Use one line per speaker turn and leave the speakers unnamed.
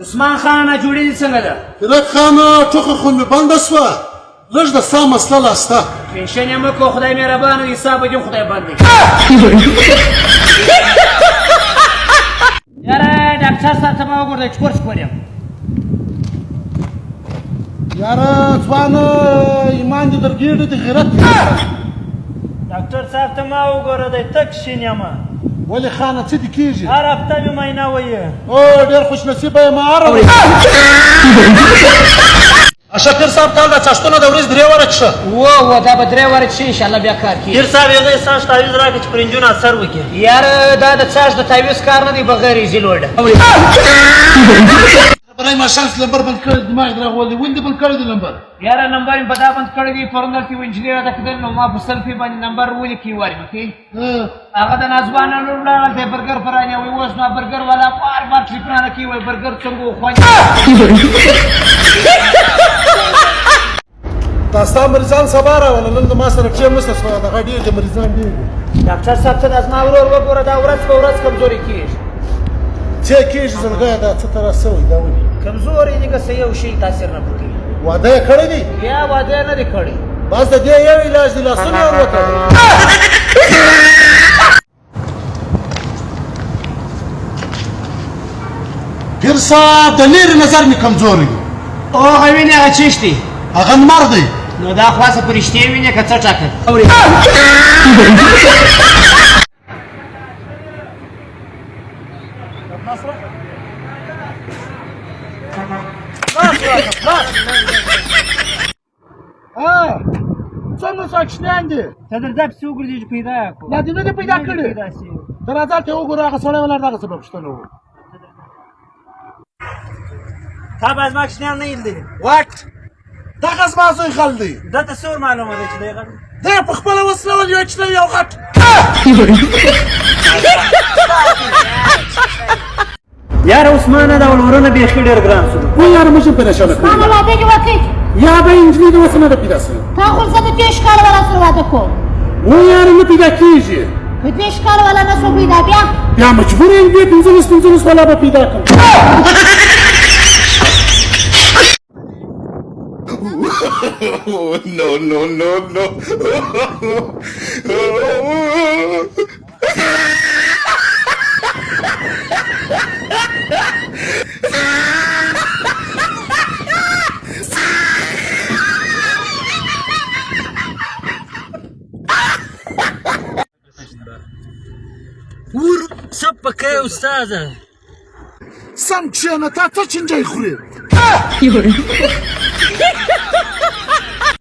عثمان خانه جوړې دي څنګه ده؟
هرات خانه ټوخه خو مې بنده شوه لږ د ساه مسله لا شته.
ټینشن یې مه کوه خدای مهربانه وي حساب به دې خدای بند کړي. یاره ډاکټر صاحب ته ما وګورئ چکور چکور یم.
یاره ځوانه ایمان دې درګېډه دې غیرت
ډاکټر صاحب ته ما وګوره دی تک شین یم.
ولې خانه څه دې کېږي؟
هر هفته مې معاینه ویې.
او ډېر خوش نصیبه یم هره ورځ. شکر صاحب تا دا چاشتونه د ورځې 3 واره څښه.
و دا به 3 واره څښي انشاءالله بیا کار کېږي.
پیر صاحب هغې ساش تعویض راکړه چې پر نجونو اثر وکړي.
یاره دا د څاښ د تعویض کار نه دی بغیر ایزي لوډه.
خبرای ماشال نمبر بند کړی دماغ راغلی ولې بند کړی دی نمبر؟
یاره نمبر یې په دا بند کړی دی پرون دلته یو انجینر راته کتل نو ما په سلفي باندې نمبر ولیکي واري مکې هغه د ناځوانه لور لاړه دی برګر فرانیا وایي اوس نو برګر والا بار بار ټلیفونه کوي وایي برګر څنګه وخوړ.
دا ستا مریضان سبا راوله نن د ما سره پښې مسته شوه دغه ډېر د مریضان ډېر دي.
ډاکټر صاحب ته دا زما ورور وګوره دا ورځ په ورځ کمزوري کېږي.
څه کېږي زړګیه دا څه ته راسوی دا ولې
کمزوري دي که څه یو شي تاثیر نه پکوي.
واده یې کړی دی؟
بیا واده یې نه دی کړی.
بس د دې یو علاج دی لاسونه یې ور وتړئ. پیر صاحب د لرې نظر مې کمزوری دی.
او هغه وینې هغه چیش دی؟
هغه نمر دی.
نو دا خلاصه په رښتیا وینې که څه ټاکل؟
څنګه ساکشنیان دي؟
ته درځه پسې وګرځې چې پیدا یې کړو.
دا دې نه دي پیدا کړي؟ ته راځه ته وګوره هغه سړی ولاړ دغه څه به پوښتنه وکړو.
تا به زما کوچنیان نه لیدلي.
واټ دغه زما زوی خل دی.
دا ته څه ور معلومه ده چې دی غټ
دی په خپله وسله ول یو چلوي یو غټ.
یاره عثمانه دا ولورونه بیخي ډېر ګران شو.
و یاره موږ هم پریشانه کړي.
ماما واده دې وکړي.
یا به نجلۍ د اوسه نه ده پیدا سوې.
تا خو زه د 30 کال والا سره واده کوم.
و یاره نه پیدا کېږي.
په 30 کال والا نه شو پیدا بیا.
بیا مجبور یم دې 15 والا به پیدا کړم.
No, no, no, no.
ور څه پکې استاده
سم کښېنه تا څه چینجی خورې؟